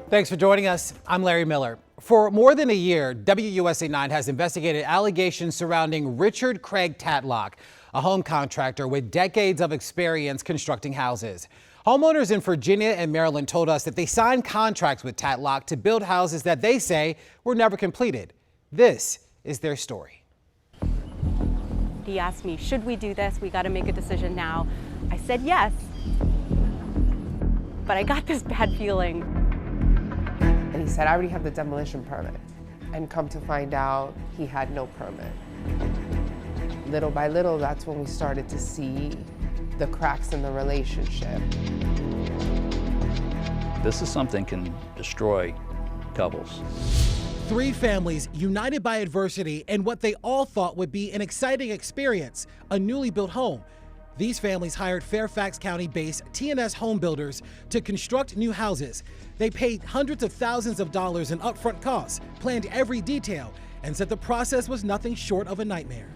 Thanks for joining us. I'm Larry Miller. For more than a year, WUSA 9 has investigated allegations surrounding Richard Craig Tadlock, a home contractor with decades of experience constructing houses. Homeowners in Virginia and Maryland told us that they signed contracts with Tadlock to build houses that they say were never completed. This is their story. He asked me, should we do this? We got to make a decision now. I said yes, but I got this bad feeling. And he said, I already have the demolition permit. And come to find out, he had no permit. Little by little, that's when we started to see the cracks in the relationship. This is something can destroy couples. Three families united by adversity and what they all thought would be an exciting experience, a newly built home. These families hired Fairfax County-based T&S home builders to construct new houses. They paid hundreds of thousands of dollars in upfront costs, planned every detail, and said the process was nothing short of a nightmare.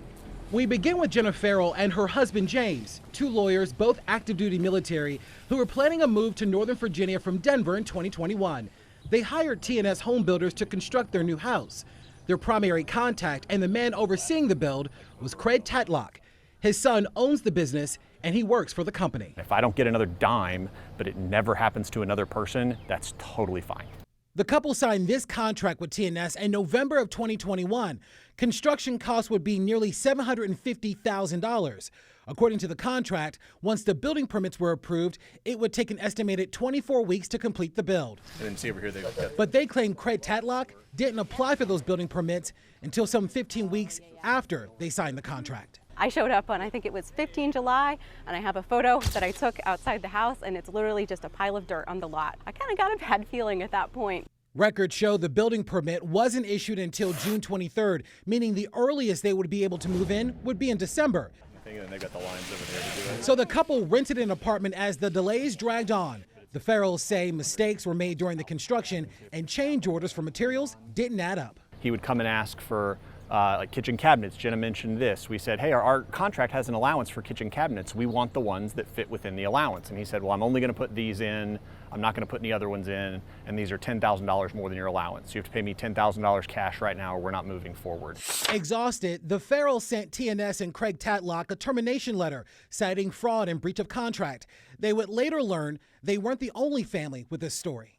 We begin with Jenna Farrell and her husband James, two lawyers, both active duty military, who were planning a move to Northern Virginia from Denver in 2021. They hired T&S home builders to construct their new house. Their primary contact and the man overseeing the build was Craig Tadlock. His son owns the business and he works for the company. If I don't get another dime, but it never happens to another person, that's totally fine. The couple signed this contract with T&S in November of 2021. Construction costs would be nearly $750,000. According to the contract, once the building permits were approved, it would take an estimated 24 weeks to complete the build. And then see over here, But they claim Craig Tadlock didn't apply for those building permits until some 15 weeks after they signed the contract. I showed up on, I think it was 15 July, and I have a photo that I took outside the house, and it's literally just a pile of dirt on the lot. I kind of got a bad feeling at that point. Records show the building permit wasn't issued until June 23rd, meaning the earliest they would be able to move in would be in December. And they've got the lines over there to do it. So the couple rented an apartment as the delays dragged on. The Farrells say mistakes were made during the construction and change orders for materials didn't add up. He would come and ask for like kitchen cabinets. Jenna mentioned this. We said, hey, our contract has an allowance for kitchen cabinets. We want the ones that fit within the allowance. And he said, well, I'm only going to put these in. I'm not going to put any other ones in. And these are $10,000 more than your allowance. You have to pay me $10,000 cash right now or we're not moving forward. Exhausted, the Farrells sent T&S and Craig Tadlock a termination letter citing fraud and breach of contract. They would later learn they weren't the only family with this story.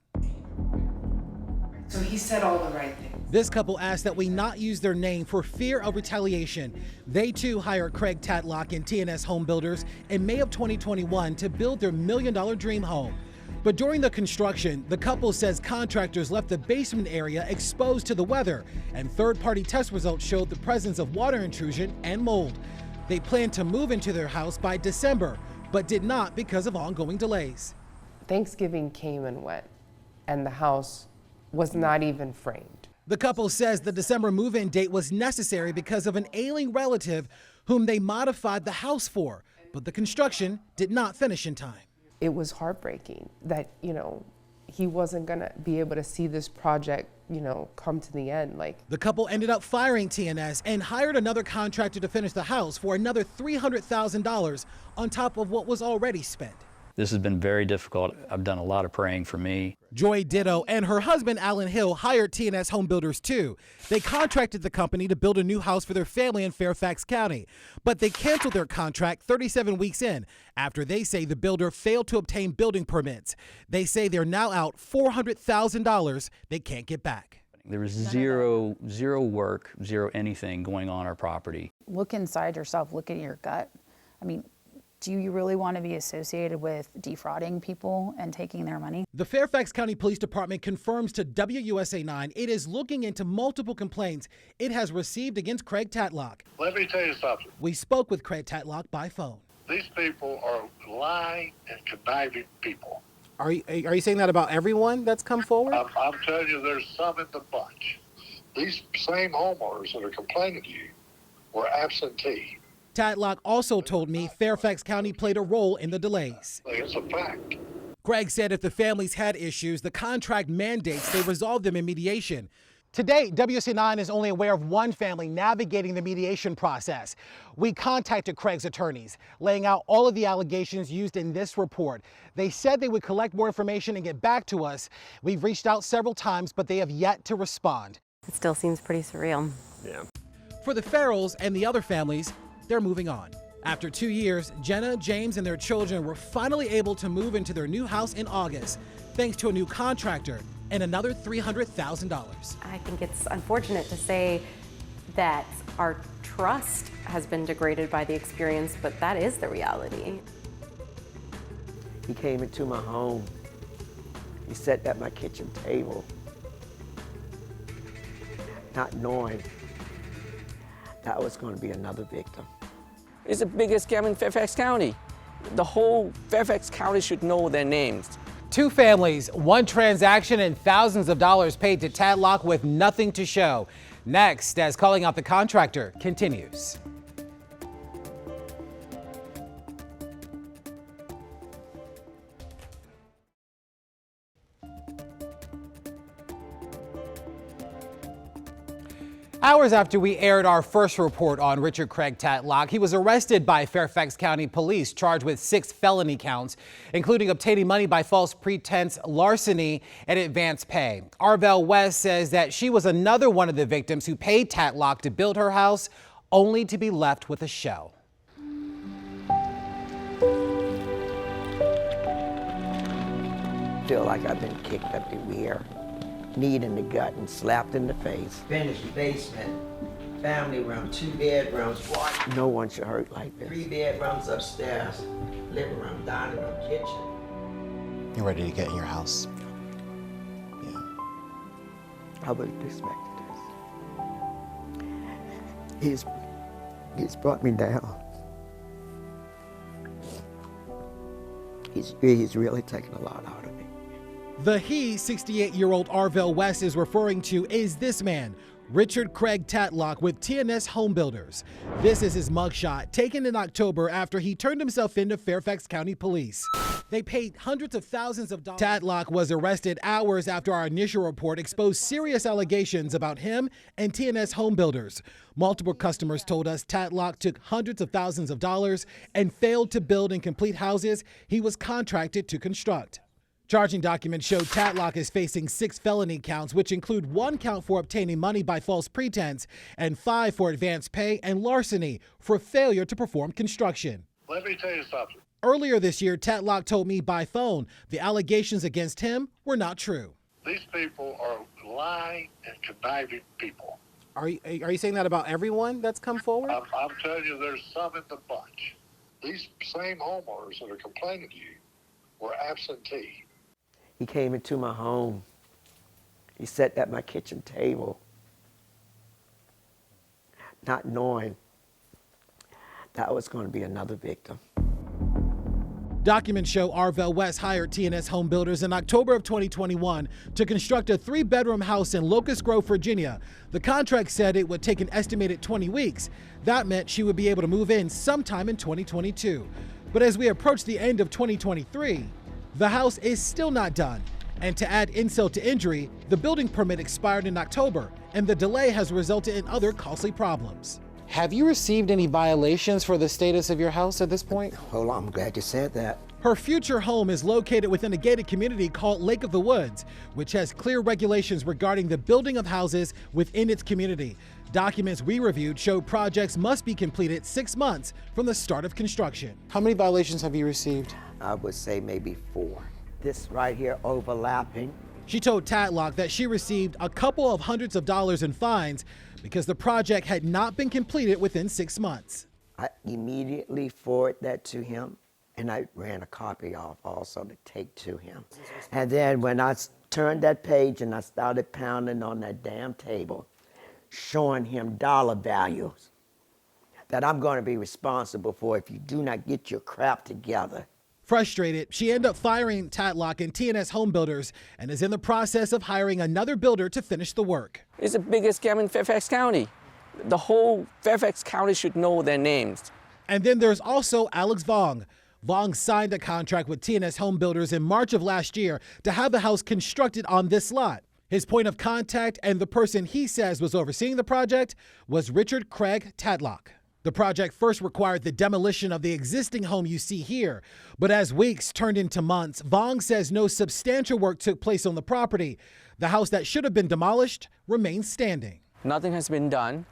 So he said all the right things. This couple asked that we not use their name for fear of retaliation. They too hired Craig Tadlock and T&S home builders in May of 2021 to build their $1 million dream home. But during the construction, the couple says contractors left the basement area exposed to the weather, and third-party test results showed the presence of water intrusion and mold. They planned to move into their house by December, but did not because of ongoing delays. Thanksgiving came and went, and the house was not even framed. The couple says the December move-in date was necessary because of an ailing relative whom they modified the house for, but the construction did not finish in time. It was heartbreaking that, he wasn't gonna be able to see this project, come to the end. The couple ended up firing T&S and hired another contractor to finish the house for another $300,000 on top of what was already spent. This has been very difficult. I've done a lot of praying for me. Joy Ditto and her husband Alan Hill hired T&S home builders too. They contracted the company to build a new house for their family in Fairfax County, but they canceled their contract 37 weeks in after they say the builder failed to obtain building permits. They say they're now out $400,000 they can't get back. There was zero work, zero anything going on our property. Look inside yourself, look at your gut. Do you really want to be associated with defrauding people and taking their money? The Fairfax County Police Department confirms to WUSA 9 it is looking into multiple complaints it has received against Craig Tadlock. Let me tell you something. We spoke with Craig Tadlock by phone. These people are lying and conniving people. Are you saying that about everyone that's come forward? I'm telling you, there's some in the bunch. These same homeowners that are complaining to you were absentee. Tadlock also told me Fairfax County played a role in the delays. It's a fact. Craig said if the families had issues, the contract mandates they resolve them in mediation. To date, WC9 is only aware of one family navigating the mediation process. We contacted Craig's attorneys, laying out all of the allegations used in this report. They said they would collect more information and get back to us. We've reached out several times, but they have yet to respond. It still seems pretty surreal. Yeah. For the Farrells and the other families, they're moving on. After 2 years, Jenna, James, and their children were finally able to move into their new house in August, thanks to a new contractor and another $300,000. I think it's unfortunate to say that our trust has been degraded by the experience, but that is the reality. He came into my home. He sat at my kitchen table, not knowing that I was going to be another victim. It's the biggest scam in Fairfax County. The whole Fairfax County should know their names. 2 families, 1 transaction, and thousands of dollars paid to Tadlock with nothing to show. Next, as calling out the contractor continues. Hours after we aired our first report on Richard Craig Tadlock, he was arrested by Fairfax County Police, charged with 6 felony counts, including obtaining money by false pretense, larceny, and advance pay. Arvell West says that she was another one of the victims who paid Tadlock to build her house, only to be left with a shell. Feel like I've been kicked up the rear, knee in the gut, and slapped in the face. Finished basement, family room, 2 bedrooms, one. No one should hurt like this. 3 bedrooms upstairs, living room, dining room, kitchen. You're ready to get in your house. Yeah. I wouldn't expect this. He's brought me down. He's really taken a lot out of me. The he, 68-year-old Arvell West, is referring to is this man, Richard Craig Tadlock with TNS Home Builders. This is his mugshot, taken in October after he turned himself into Fairfax County Police. They paid hundreds of thousands of dollars. Tadlock was arrested hours after our initial report exposed serious allegations about him and TNS Home Builders. Multiple customers told us Tadlock took hundreds of thousands of dollars and failed to build and complete houses he was contracted to construct. Charging documents show Tadlock is facing 6 felony counts, which include 1 count for obtaining money by false pretense and 5 for advance pay and larceny for failure to perform construction. Let me tell you something. Earlier this year, Tadlock told me by phone the allegations against him were not true. These people are lying and conniving people. Are you saying that about everyone that's come forward? I'm telling you, there's some in the bunch. These same homeowners that are complaining to you were absentee. He came into my home. He sat at my kitchen table, not knowing that I was going to be another victim. Documents show Arvell West hired TNS Home Builders in October of 2021 to construct a 3-bedroom house in Locust Grove, Virginia. The contract said it would take an estimated 20 weeks. That meant she would be able to move in sometime in 2022. But as we approach the end of 2023, the house is still not done. And to add insult to injury, the building permit expired in October, and the delay has resulted in other costly problems. Have you received any violations for the status of your house at this point? Well, I'm glad you said that. Her future home is located within a gated community called Lake of the Woods, which has clear regulations regarding the building of houses within its community. Documents we reviewed show projects must be completed 6 months from the start of construction. How many violations have you received? I would say maybe 4. This right here overlapping. She told Tadlock that she received a couple of hundreds of dollars in fines because the project had not been completed within 6 months. I immediately forwarded that to him, and I ran a copy off also to take to him. And then when I turned that page and I started pounding on that damn table, showing him dollar values that I'm going to be responsible for if you do not get your crap together. Frustrated, she ended up firing Tadlock and TNS Home Builders and is in the process of hiring another builder to finish the work. It's the biggest scam in Fairfax County. The whole Fairfax County should know their names. And then there's also Alex Vong. Vong signed a contract with TNS Home Builders in March of last year to have the house constructed on this lot. His point of contact and the person he says was overseeing the project was Richard Craig Tadlock. The project first required the demolition of the existing home you see here, but as weeks turned into months, Vong says no substantial work took place on the property. The house that should have been demolished remains standing. Nothing has been done.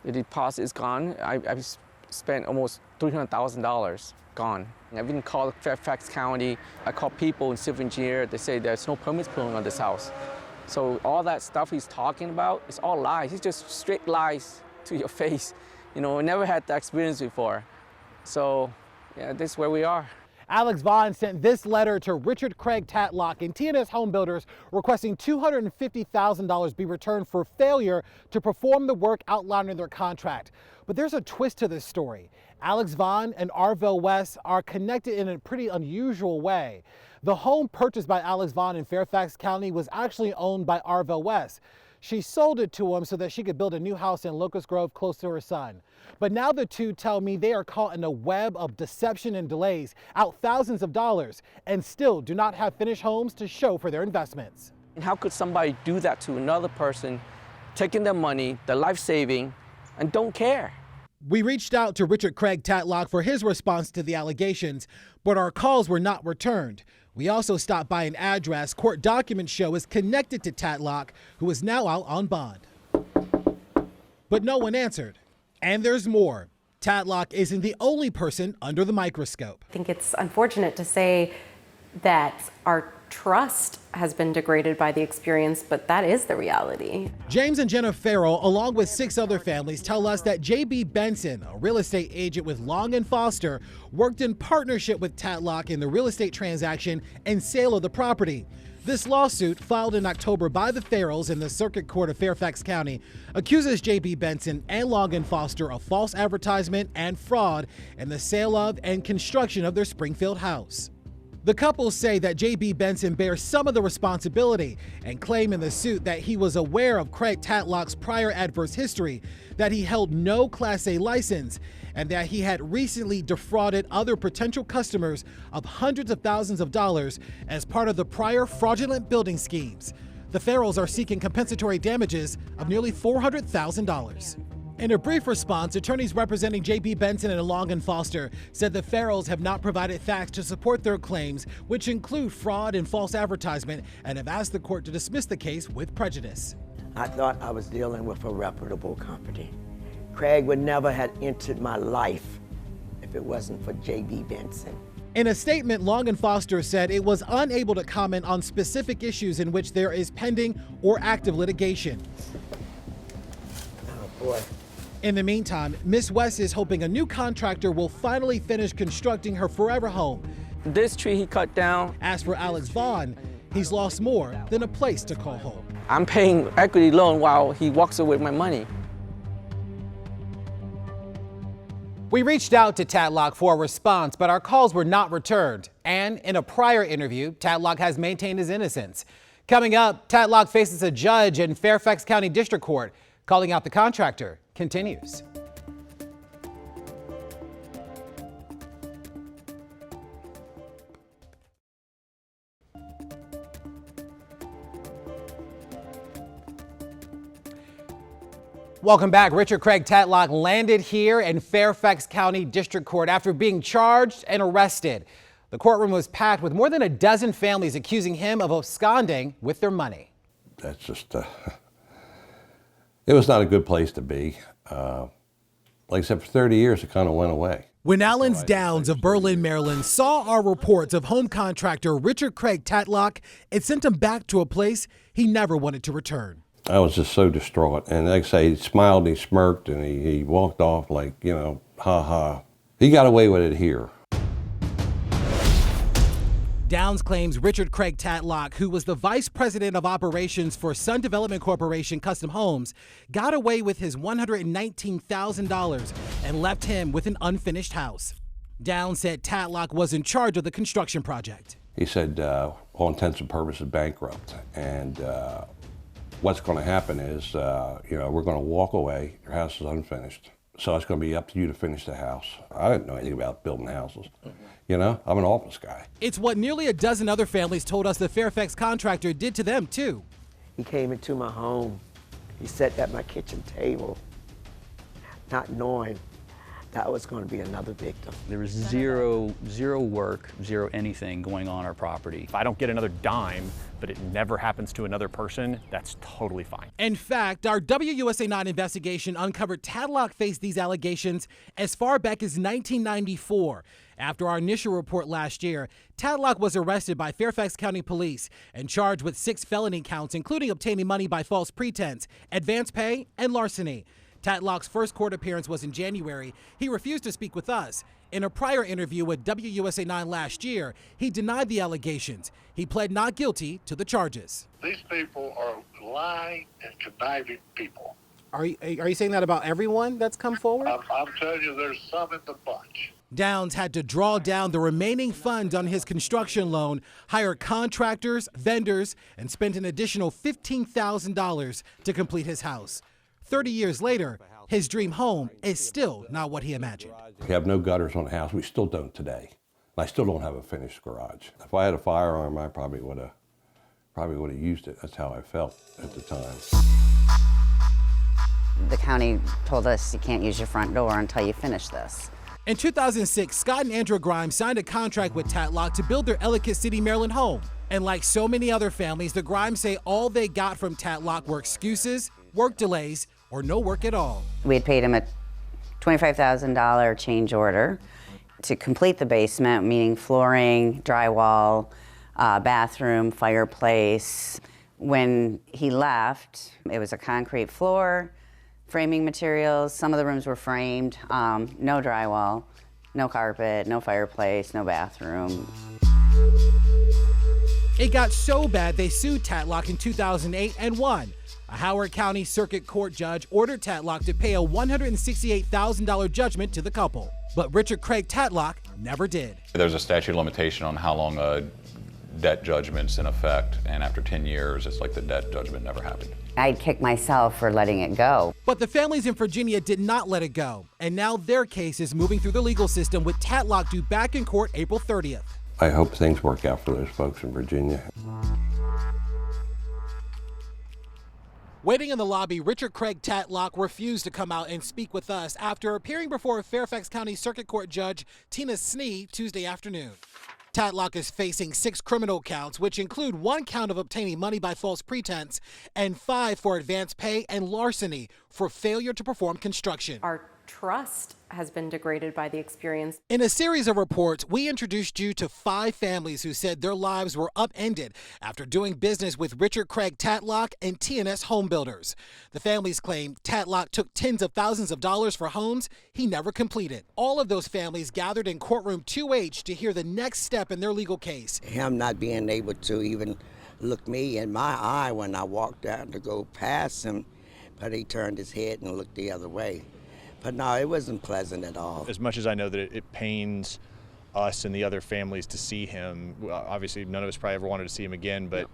The deposit is gone. I've spent almost $300,000 gone. I've even called Fairfax County. I called people in civil engineer. They say there's no permits put on this house. So all that stuff he's talking about is all lies. It's just straight lies to your face. You know, we never had that experience before. So, yeah, this is where we are. Alex Vaughn sent this letter to Richard Craig Tadlock and TNS Home Builders requesting $250,000 be returned for failure to perform the work outlined in their contract. But there's a twist to this story. Alex Vaughn and Arvell West are connected in a pretty unusual way. The home purchased by Alex Vaughn in Fairfax County was actually owned by Arvell West. She sold it to him so that she could build a new house in Locust Grove close to her son. But now the two tell me they are caught in a web of deception and delays, out thousands of dollars, and still do not have finished homes to show for their investments. And how could somebody do that to another person, taking their money, their life saving, and don't care? We reached out to Richard Craig Tadlock for his response to the allegations, but our calls were not returned. We also stopped by an address court documents show is connected to Tadlock, who is now out on bond. But no one answered. And there's more. Tadlock isn't the only person under the microscope. I think it's unfortunate to say that our trust has been degraded by the experience, but that is the reality. James and Jenna Farrell, along with 6 other families, tell us that J.B. Benson, a real estate agent with Long & Foster, worked in partnership with Tadlock in the real estate transaction and sale of the property. This lawsuit, filed in October by the Farrells in the Circuit Court of Fairfax County, accuses J.B. Benson and Long & Foster of false advertisement and fraud in the sale of and construction of their Springfield house. The couple say that J.B. Benson bears some of the responsibility and claim in the suit that he was aware of Craig Tadlock's prior adverse history, that he held no Class A license, and that he had recently defrauded other potential customers of hundreds of thousands of dollars as part of the prior fraudulent building schemes. The Farrells are seeking compensatory damages of nearly $400,000. In a brief response, attorneys representing J.B. Benson and Long & Foster said the Farrells have not provided facts to support their claims, which include fraud and false advertisement, and have asked the court to dismiss the case with prejudice. I thought I was dealing with a reputable company. Craig would never have entered my life if it wasn't for J.B. Benson. In a statement, Long & Foster said it was unable to comment on specific issues in which there is pending or active litigation. Oh boy. In the meantime, Ms. West is hoping a new contractor will finally finish constructing her forever home. This tree he cut down. As for Alex Vaughn, he's lost more than a place to call home. I'm paying equity loan while he walks away with my money. We reached out to Tadlock for a response, but our calls were not returned. And in a prior interview, Tadlock has maintained his innocence. Coming up, Tadlock faces a judge in Fairfax County District Court. Calling out the contractor continues. Welcome back. Richard Craig Tadlock landed here in Fairfax County District Court after being charged and arrested. The courtroom was packed with more than a dozen families accusing him of absconding with their money. That's just, it was not a good place to be. Like I said, for 30 years, it kind of went away. When Alan's Downs of Berlin, Maryland saw our reports of home contractor Richard Craig Tadlock, it sent him back to a place he never wanted to return. I was just so distraught. And like I say, he smiled, he smirked, and he walked off like, you know, ha ha. He got away with it here. Downs claims Richard Craig Tadlock, who was the vice president of operations for Sun Development Corporation Custom Homes, got away with his $119,000 and left him with an unfinished house. Downs said Tadlock was in charge of the construction project. He said, all intents and purposes, bankrupt. And what's going to happen is, you know, we're going to walk away. Your house is unfinished. So it's going to be up to you to finish the house. I didn't know anything about building houses. You know, I'm an office guy. It's what nearly a dozen other families told us the Fairfax contractor did to them, too. He came into my home. He sat at my kitchen table, not knowing that was going to be another victim. There was zero work, zero anything going on our property. If I don't get another dime, but it never happens to another person, that's totally fine. In fact, our WUSA 9 investigation uncovered Tadlock faced these allegations as far back as 1994. After our initial report last year, Tadlock was arrested by Fairfax County Police and charged with 6 felony counts, including obtaining money by false pretense, advance pay, and larceny. Tadlock's first court appearance was in January. He refused to speak with us. In a prior interview with WUSA 9 last year, he denied the allegations. He pled not guilty to the charges. These people are lying and conniving people. Are you saying that about everyone that's come forward? I'm telling you, there's some in the bunch. Downs had to draw down the remaining funds on his construction loan, hire contractors, vendors, and spend an additional $15,000 to complete his house. 30 years later, his dream home is still not what he imagined. We have no gutters on the house. We still don't today. And I still don't have a finished garage. If I had a firearm, I probably would have used it. That's how I felt at the time. The county told us you can't use your front door until you finish this. In 2006, Scott and Andrew Grimes signed a contract with Tadlock to build their Ellicott City, Maryland home. And like so many other families, the Grimes say all they got from Tadlock were excuses, work delays, or no work at all. We had paid him a $25,000 change order to complete the basement, meaning flooring, drywall, bathroom, fireplace. When he left, it was a concrete floor, framing materials. Some of the rooms were framed, no drywall, no carpet, no fireplace, no bathroom. It got so bad they sued Tadlock in 2008 and won. A Howard County Circuit Court judge ordered Tadlock to pay a $168,000 judgment to the couple. But Richard Craig Tadlock never did. There's a statute of limitation on how long a debt judgment's in effect, and after 10 years, it's like the debt judgment never happened. I'd kick myself for letting it go. But the families in Virginia did not let it go, and now their case is moving through the legal system with Tadlock due back in court April 30th. I hope things work out for those folks in Virginia. Waiting in the lobby, Richard Craig Tadlock refused to come out and speak with us after appearing before Fairfax County Circuit Court Judge Tina Snee Tuesday afternoon. Tadlock is facing 6 criminal counts, which include 1 count of obtaining money by false pretense and 5 for advance pay and larceny for failure to perform construction. Our trust has been degraded by the experience. In a series of reports, we introduced you to 5 families who said their lives were upended after doing business with Richard Craig Tadlock and TNS Home Builders. The families claim Tadlock took tens of thousands of dollars for homes he never completed. All of those families gathered in courtroom 2H to hear the next step in their legal case. Him not being able to even look me in my eye when I walked down to go past him, but he turned his head and looked the other way. But no, it wasn't pleasant at all. As much as I know that it pains us and the other families to see him, obviously none of us probably ever wanted to see him again, but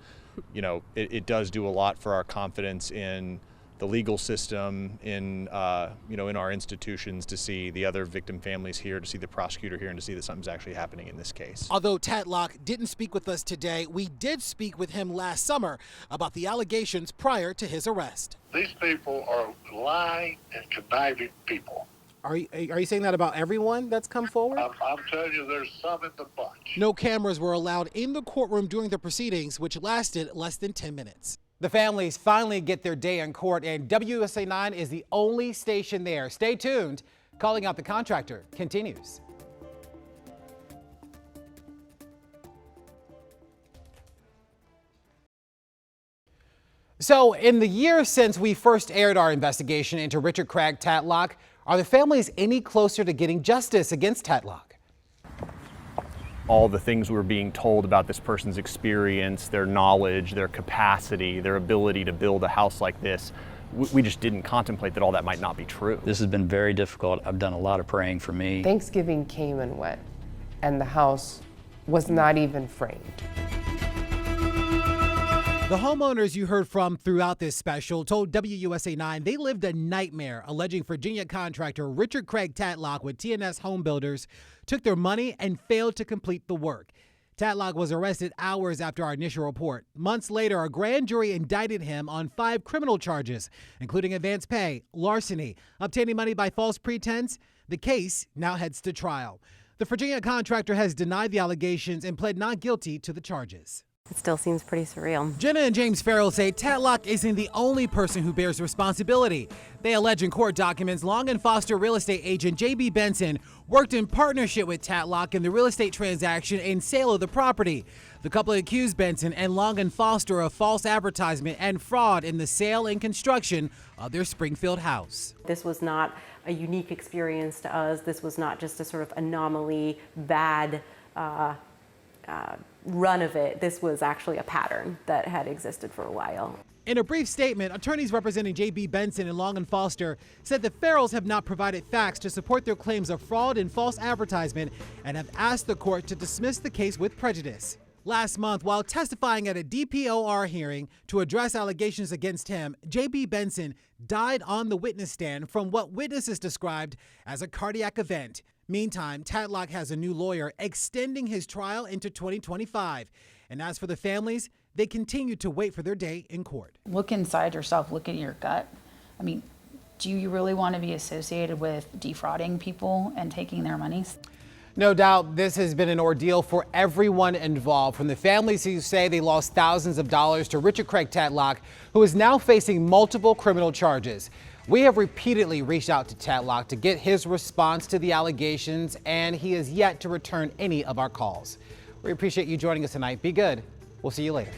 you know, it does do a lot for our confidence in the legal system, in in our institutions, to see the other victim families here, to see the prosecutor here, and to see that something's actually happening in this case. Although Tadlock didn't speak with us today, we did speak with him last summer about the allegations prior to his arrest. These people are lying and conniving people. Are you saying that about everyone that's come forward? I'm telling you, there's some in the bunch. No cameras were allowed in the courtroom during the proceedings, which lasted less than 10 minutes. The families finally get their day in court, and WUSA 9 is the only station there. Stay tuned. Calling Out the Contractor continues. So, in the years since we first aired our investigation into Richard Craig Tadlock, are the families any closer to getting justice against Tadlock? All the things we're being told about this person's experience, their knowledge, their capacity, their ability to build a house like this, we just didn't contemplate that all that might not be true. This has been very difficult. I've done a lot of praying for me. Thanksgiving came and went, and the house was not even framed. The homeowners you heard from throughout this special told WUSA 9 they lived a nightmare, alleging Virginia contractor Richard Craig Tadlock with TNS Home Builders took their money and failed to complete the work. Tadlock was arrested hours after our initial report. Months later, a grand jury indicted him on 5 criminal charges, including advance pay, larceny, obtaining money by false pretense. The case now heads to trial. The Virginia contractor has denied the allegations and pled not guilty to the charges. It still seems pretty surreal. Jenna and James Farrell say Tadlock isn't the only person who bears responsibility. They allege in court documents Long & Foster real estate agent J.B. Benson worked in partnership with Tadlock in the real estate transaction and sale of the property. The couple accused Benson and Long & Foster of false advertisement and fraud in the sale and construction of their Springfield house. This was not a unique experience to us. This was not just a sort of anomaly, bad run of it. This was actually a pattern that had existed for a while. In a brief statement, attorneys representing J.B. Benson and Long & Foster said the Farrells have not provided facts to support their claims of fraud and false advertisement and have asked the court to dismiss the case with prejudice. Last month, while testifying at a DPOR hearing to address allegations against him, J.B. Benson died on the witness stand from what witnesses described as a cardiac event. Meantime, Tadlock has a new lawyer extending his trial into 2025. And as for the families, they continue to wait for their day in court. Look inside yourself, look at your gut. I mean, do you really want to be associated with defrauding people and taking their monies? No doubt this has been an ordeal for everyone involved, from the families who say they lost thousands of dollars to Richard Craig Tadlock, who is now facing multiple criminal charges. We have repeatedly reached out to Tadlock to get his response to the allegations, and he has yet to return any of our calls. We appreciate you joining us tonight. Be good. We'll see you later.